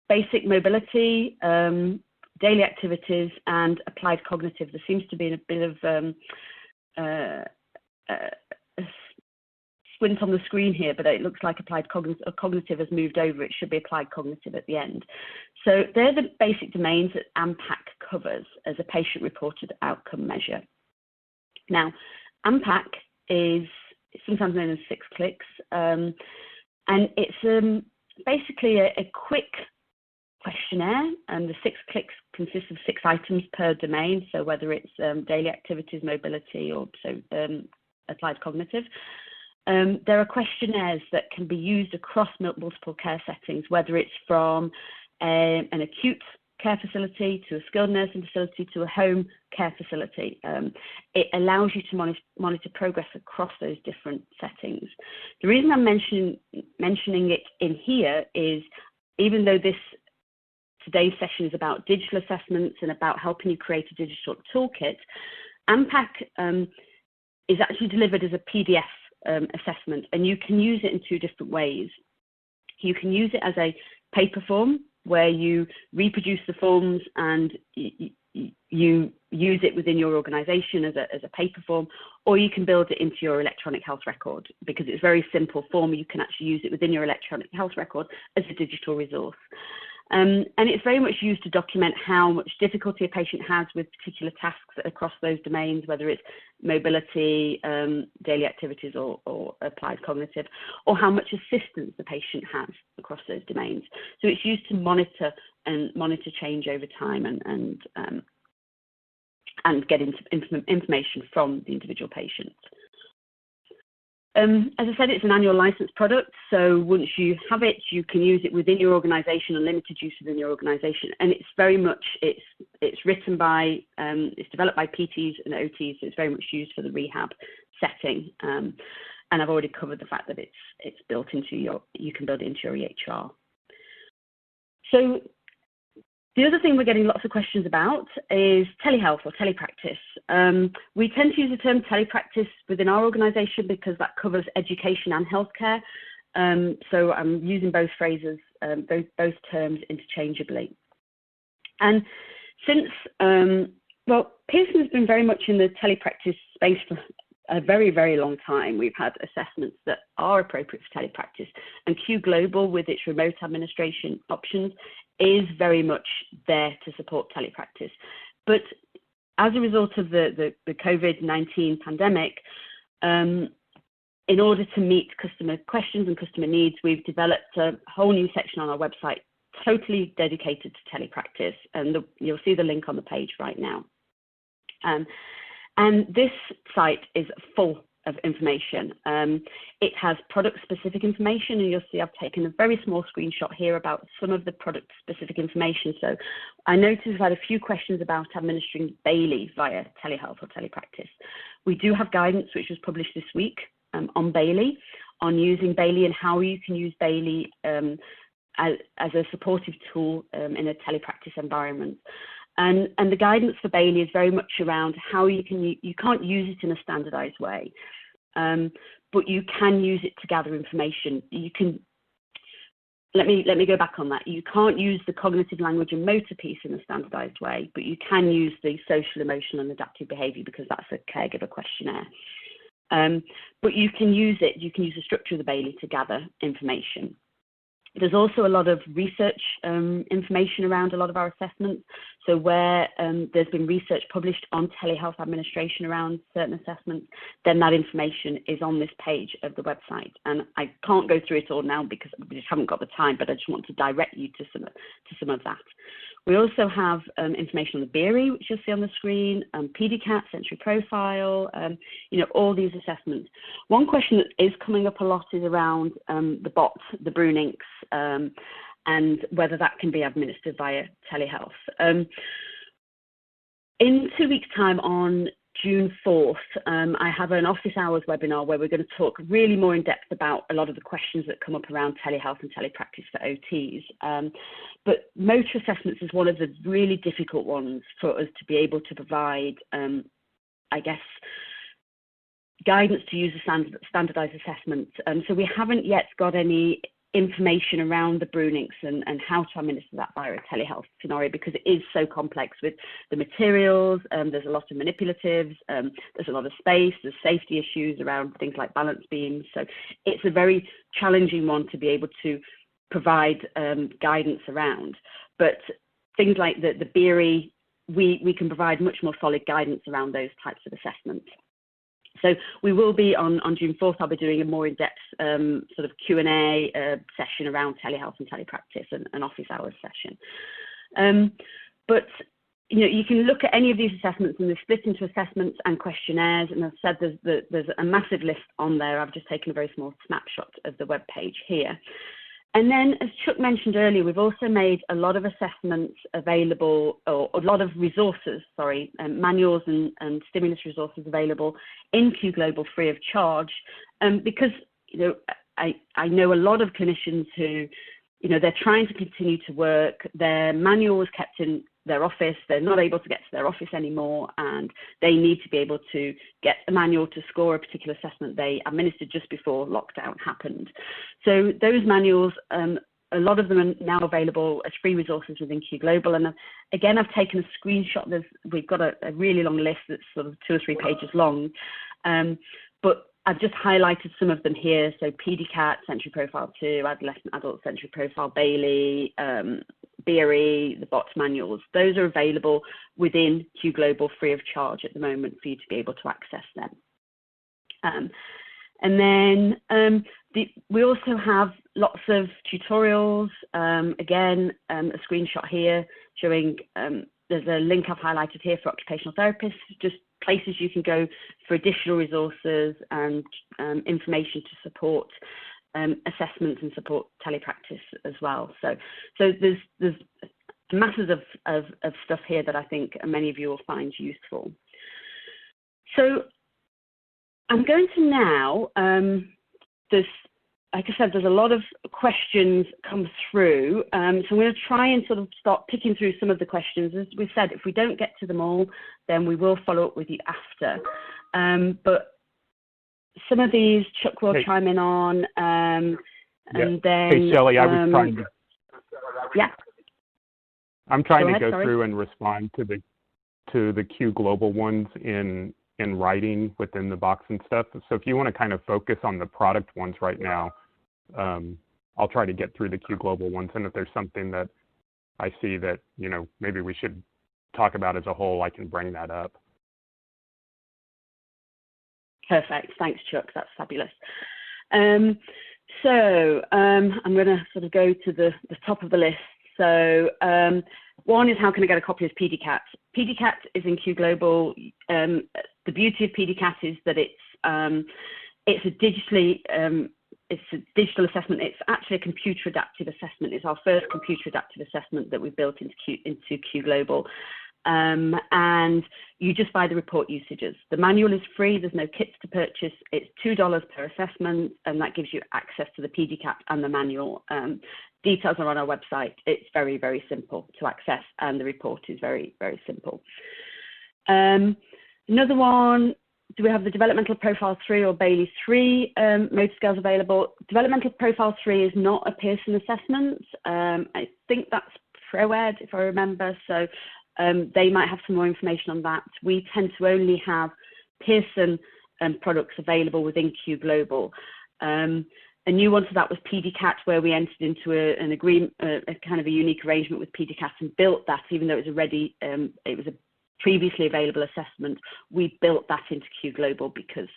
basic mobility, daily activities, and applied cognitive. There seems to be a bit of a squint on the screen here, but it looks like applied cognitive has moved over. It should be applied cognitive at the end. So they're the basic domains that AM-PAC covers as a patient-reported outcome measure. Now, AM-PAC is sometimes known as 6 clicks, and it's basically a quick questionnaire, and the 6 clicks consists of 6 items per domain. So whether it's daily activities, mobility, or applied cognitive. There are questionnaires that can be used across multiple care settings, whether it's from an acute care facility to a skilled nursing facility to a home care facility. It allows you to monitor progress across those different settings. The reason I'm mentioning it in here is, even though today's session is about digital assessments and about helping you create a digital toolkit, AM-PAC is actually delivered as a PDF assessment, and you can use it in 2 different ways. You can use it as a paper form where you reproduce the forms and you use it within your organization as a paper form, or you can build it into your electronic health record, because it's a very simple form. You can actually use it within your electronic health record as a digital resource. And it's very much used to document how much difficulty a patient has with particular tasks across those domains, whether it's mobility, daily activities, or applied cognitive, or how much assistance the patient has across those domains. So it's used to monitor change over time and get information from the individual patient. As I said, it's an annual license product, so once you have it, you can use it within your organisation, unlimited use within your organisation, and it's very much, it's written by, it's developed by PTs and OTs, so it's very much used for the rehab setting. And I've already covered the fact that it's built into you can build it into your EHR. So the other thing we're getting lots of questions about is telehealth or telepractice. We tend to use the term telepractice within our organisation because that covers education and healthcare. So I'm using both phrases, both terms interchangeably. And since, well, Pearson has been very much in the telepractice space for a very, very long time. We've had assessments that are appropriate for telepractice, and Qglobal, with its remote administration options, is very much there to support telepractice. But as a result of the COVID-19 pandemic, in order to meet customer questions and customer needs, we've developed a whole new section on our website totally dedicated to telepractice, and you'll see the link on the page right now. And this site is full of information. It has product-specific information, and you'll see I've taken a very small screenshot here about some of the product-specific information. So I noticed we've had a few questions about administering BAILI via telehealth or telepractice. We do have guidance which was published this week on BAILI, on using BAILI and how you can use BAILI as a supportive tool in a telepractice environment. And the guidance for BAILI is very much around how you can't use it in a standardized way, but you can use it to gather information. You can, let me go back on that. You can't use the cognitive language and motor piece in a standardized way, but you can use the social, emotional, and adaptive behavior because that's a caregiver questionnaire. But you can use the structure of the BAILI to gather information. There's also a lot of research information around a lot of our assessments. So where there's been research published on telehealth administration around certain assessments, then that information is on this page of the website. And I can't go through it all now because we just haven't got the time, but I just want to direct you to some of that. We also have information on the BERI, which you'll see on the screen, PEDI-CAT, sensory profile, all these assessments. One question that is coming up a lot is around the BOT, the Bruninks, and whether that can be administered via telehealth. In 2 weeks' time, on June 4th, I have an office hours webinar where we're going to talk really more in depth about a lot of the questions that come up around telehealth and telepractice for OTs. But motor assessments is one of the really difficult ones for us to be able to provide, I guess, guidance to use a standardized assessment. So we haven't yet got any information around the Bruninks and how to administer that via a telehealth scenario because it is so complex with the materials. There's a lot of manipulatives, there's a lot of space, there's safety issues around things like balance beams. So it's a very challenging one to be able to provide guidance around. But things like the BERI, we can provide much more solid guidance around those types of assessments. So we will be on June 4th, I'll be doing a more in-depth sort of Q&A session around telehealth and telepractice and an office hours session. But you can look at any of these assessments and they're split into assessments and questionnaires. And as I said, there's a massive list on there. I've just taken a very small snapshot of the web page here. And then, as Chuck mentioned earlier, we've also made a lot of assessments available, or a lot of resources, manuals and stimulus resources available in Qglobal free of charge, because I know a lot of clinicians who, they're trying to continue to work. Their manual was kept in their office. They're not able to get to their office anymore, and they need to be able to get a manual to score a particular assessment they administered just before lockdown happened. So those manuals, a lot of them are now available as free resources within Qglobal. And again, I've taken a screenshot. We've got a really long list that's sort of 2 or 3 pages long, but I've just highlighted some of them here. So PEDI-CAT, Sensory Profile 2, Adolescent Adult Sensory Profile, BAILI, BERI, the BOT manuals. Those are available within Qglobal free of charge at the moment for you to be able to access them. And then we also have lots of tutorials. Again, a screenshot here showing there's a link I've highlighted here for occupational therapists, just places you can go for additional resources and information to support assessments and support telepractice as well. So there's masses of stuff here that I think many of you will find useful. So I'm going to now, like I said, there's a lot of questions come through, so I'm going to try and sort of start picking through some of the questions. As we said, if we don't get to them all, then we will follow up with you after. But some of these Chuck will chime in on, and then... Hey, Shelley, I was trying to... Yeah. I'm trying to go through and respond to the Qglobal ones in writing within the box and stuff. So if you want to kind of focus on the product ones right now, I'll try to get through the Qglobal ones. And if there's something that I see that, you know, maybe we should talk about as a whole, I can bring that up. Perfect. Thanks, Chuck. That's fabulous. So I'm going to sort of go to the top of the list. So one is, how can I get a copy of PEDI-CAT? PEDI-CAT is in Qglobal. The beauty of PEDI-CAT is that it's a digital assessment. It's actually a computer adaptive assessment. It's our first computer adaptive assessment that we built into Qglobal. And you just buy the report usages. The manual is free. There's no kits to purchase. It's $2 per assessment, and that gives you access to the PEDI-CAT and the manual. Details are on our website. It's very, very simple to access, and the report is very, very simple. Another one, do we have the Developmental Profile 3 or Bailey 3 motor scales available? Developmental Profile 3 is not a Pearson assessment. I think that's ProEd, if I remember. So they might have some more information on that. We tend to only have Pearson products available within Qglobal. A new one to that was PEDI-CAT, where we entered into an agreement, a kind of a unique arrangement with PEDI-CAT and built that, even though it was already, it was a previously available assessment. We built that into Qglobal because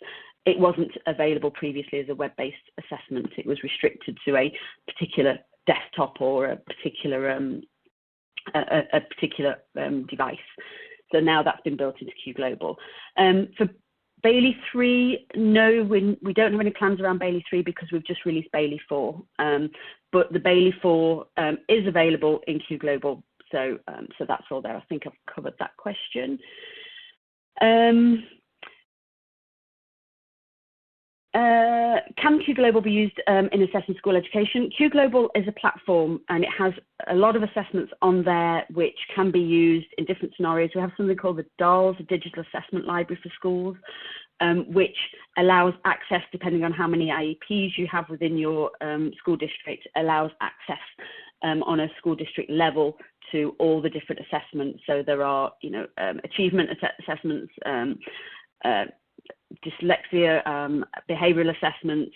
it wasn't available previously as a web-based assessment. It was restricted to a particular desktop or a particular device. So now that's been built into Qglobal. For Bailey 3, no, we don't have any plans around Bailey 3 because we've just released Bailey 4. But the Bailey 4 is available in Qglobal, so that's all there. I think I've covered that question. Can Qglobal be used in assessing school education? Qglobal is a platform, and it has a lot of assessments on there which can be used in different scenarios. We have something called the DALS, a Digital Assessment Library for Schools, which allows access, depending on how many IEPs you have within your school district, allows access on a school district level to all the different assessments. So there are, you know, achievement assessments, dyslexia, behavioural assessments,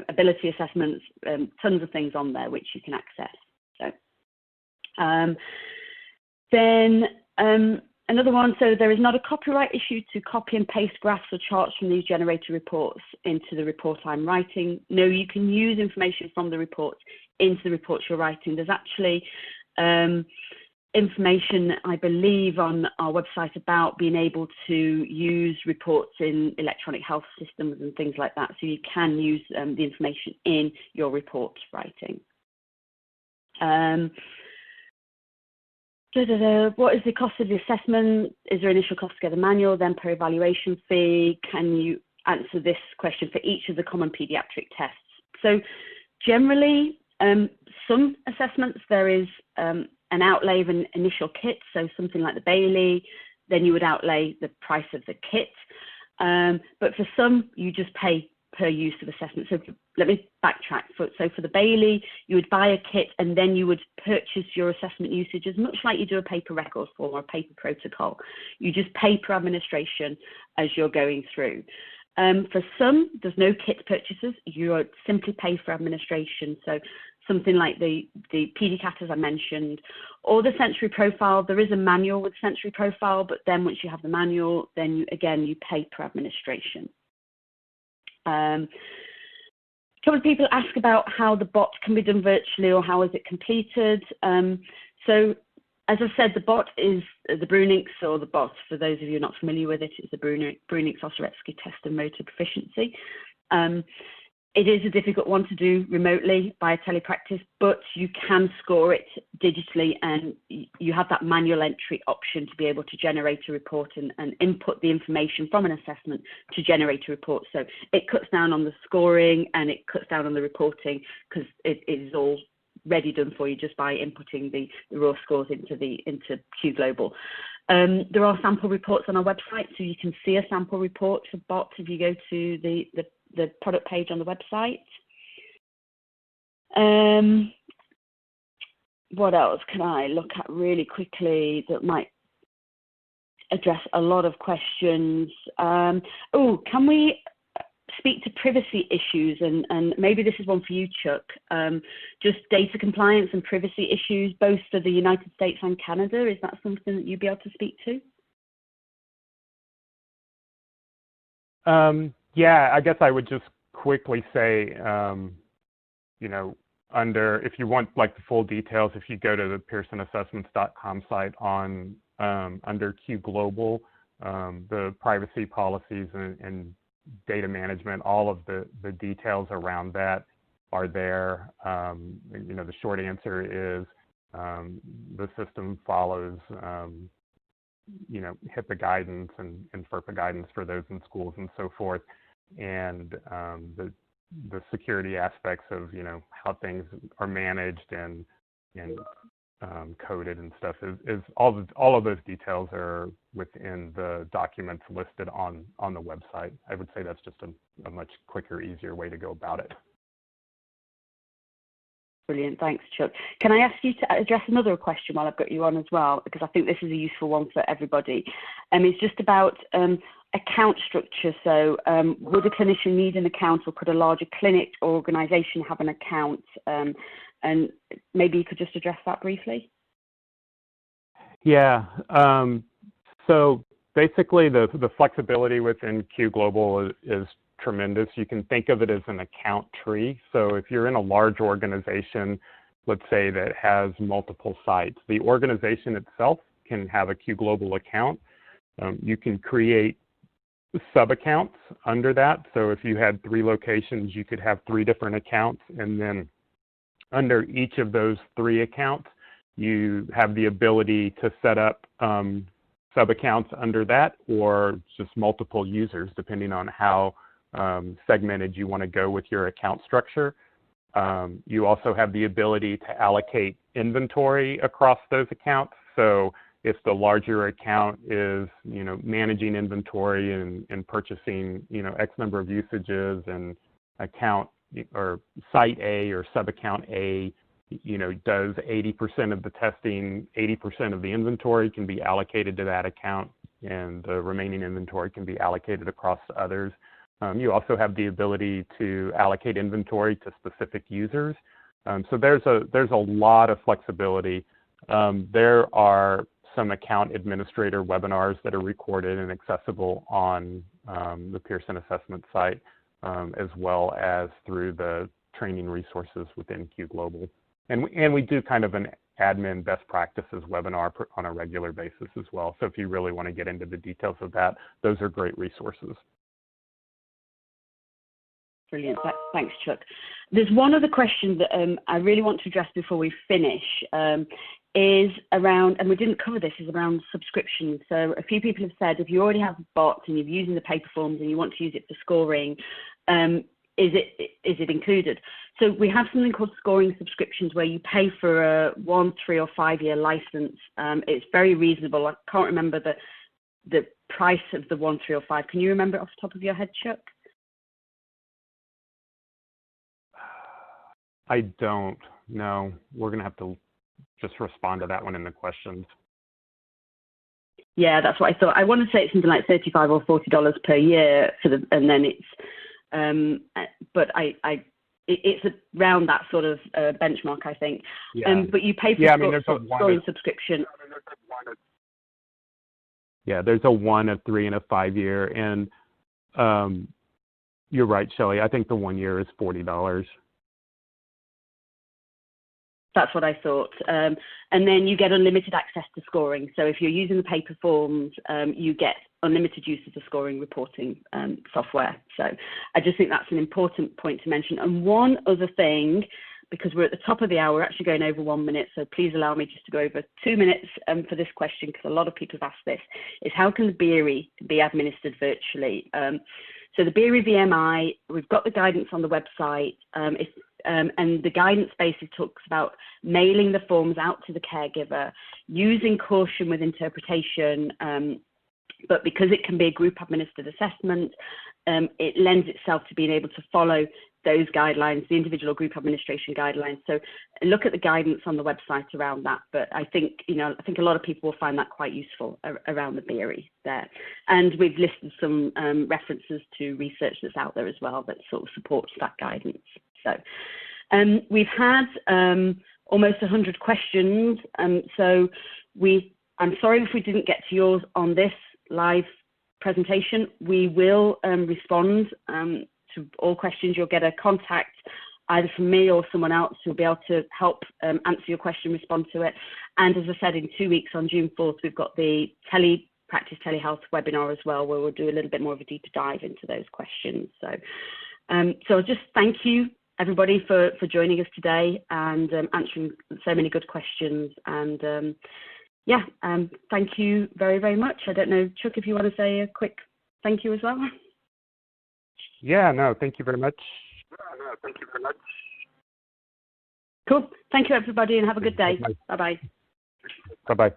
ability assessments, tons of things on there which you can access. So then another one, so there is not a copyright issue to copy and paste graphs or charts from these generated reports into the report I'm writing. No, you can use information from the reports into the reports you're writing. There's actually information, I believe, on our website about being able to use reports in electronic health systems and things like that. So you can use the information in your report writing. What is the cost of the assessment? Is there initial cost to get the manual, then per evaluation fee? Can you answer this question for each of the common pediatric tests? So generally, some assessments, there is an outlay of an initial kit, so something like the Bailey, then you would outlay the price of the kit. But for some, you just pay per use of assessment. So let me backtrack. So for the Bailey, you would buy a kit and then you would purchase your assessment usages, much like you do a paper record form or a paper protocol. You just pay per administration as you're going through. For some, there's no kit purchases. You simply pay for administration. So something like the PEDI-CAT, as I mentioned, or the sensory profile. There is a manual with sensory profile, but then once you have the manual, then you pay per administration. A couple of people ask about how the bot can be done virtually or how is it completed. So as I said, the bot is the Brunix, or the bot, for those of you not familiar with it, is the Brunix Osseretsky Test of Motor Proficiency. It is a difficult one to do remotely by telepractice, but you can score it digitally, and you have that manual entry option to be able to generate a report and input the information from an assessment to generate a report. So it cuts down on the scoring and it cuts down on the reporting, because it is all ready done for you just by inputting the raw scores into Qglobal. There are sample reports on our website, so you can see a sample report for bots if you go to the product page on the website. What else can I look at really quickly that might address a lot of questions? Can we speak to privacy issues? And maybe this is one for you, Chuck. Just data compliance and privacy issues, both for the United States and Canada. Is that something that you'd be able to speak to? Yeah, I guess I would just quickly say, you know, if you want like the full details, if you go to the PearsonAssessments.com site on under Qglobal, the privacy policies and data management, all of the details around that are there. You know, the short answer is the system follows you know, HIPAA guidance and FERPA guidance for those in schools and so forth. And the security aspects of, you know, how things are managed and coded and stuff is all of those details are within the documents listed on the website. I would say that's just a much quicker, easier way to go about it. Brilliant, thanks, Chuck. Can I ask you to address another question while I've got you on as well, because I think this is a useful one for everybody. It's just about account structure. So would a clinician need an account, or could a larger clinic or organisation have an account? And maybe you could just address that briefly. Yeah, so basically the flexibility within Qglobal is tremendous. You can think of it as an account tree. So if you're in a large organization, let's say that has multiple sites, the organization itself can have a Qglobal account. You can create sub-accounts under that. So if you had 3 locations, you could have 3 different accounts, and then under each of those 3 accounts, you have the ability to set up sub-accounts under that, or just multiple users, depending on how segmented you want to go with your account structure. You also have the ability to allocate inventory across those accounts. So if the larger account is, you know, managing inventory and purchasing, you know, X number of usages, and account or site A or sub-account A, you know, does 80% of the testing, 80% of the inventory can be allocated to that account, and the remaining inventory can be allocated across others. You also have the ability to allocate inventory to specific users. So there's a lot of flexibility. There are some account administrator webinars that are recorded and accessible on the Pearson Assessment site, as well as through the training resources within Qglobal. And we do kind of an admin best practices webinar on a regular basis as well. So if you really want to get into the details of that, those are great resources. Brilliant. Thanks, Chuck. There's one other question that I really want to address before we finish, is around, and we didn't cover this, is around subscription. So a few people have said, if you already have bots and you're using the paper forms and you want to use it for scoring, is it included? So we have something called scoring subscriptions, where you pay for a 1, 3, or 5 year license. It's very reasonable. I can't remember the price of the 1, 3, or 5. Can you remember it off the top of your head, Chuck? I don't know. We're going to have to just respond to that one in the questions. Yeah, that's what I thought. I want to say it's something like $35 or $40 per year for the, and then it's, but it's around that sort of benchmark, I think. Yeah. But you pay for scoring subscription. Yeah, there's a 1, a 3, and a 5 year, and you're right, Shelley. I think the 1 year is $40. That's what I thought. And then you get unlimited access to scoring. So if you're using the paper forms, you get unlimited use of the scoring reporting software. So I just think that's an important point to mention. And one other thing, because we're at the top of the hour, we're actually going over 1 minute, so please allow me just to go over 2 minutes for this question, because a lot of people have asked this, is how can the BERI be administered virtually? So the BERI VMI, we've got the guidance on the website, and the guidance basically talks about mailing the forms out to the caregiver, using caution with interpretation, but because it can be a group administered assessment, it lends itself to being able to follow those guidelines, the individual group administration guidelines. So look at the guidance on the website around that. But I think, I think a lot of people will find that quite useful around the BERI there. And we've listed some references to research that's out there as well that sort of supports that guidance. So we've had almost 100 questions. So I'm sorry if we didn't get to yours on this live presentation. We will respond to all questions. You'll get a contact either from me or someone else who'll be able to help answer your question, respond to it. And as I said, in 2 weeks on June 4th, we've got the Practice Telehealth webinar as well, where we'll do a little bit more of a deeper dive into those questions. So, so just thank you everybody for joining us today and answering so many good questions. And yeah, thank you very, very much. I don't know, Chuck, if you want to say a quick thank you as well. Yeah, no, thank you very much. Cool. Thank you, everybody, and have a good day. Bye-bye. Bye-bye. Bye-bye.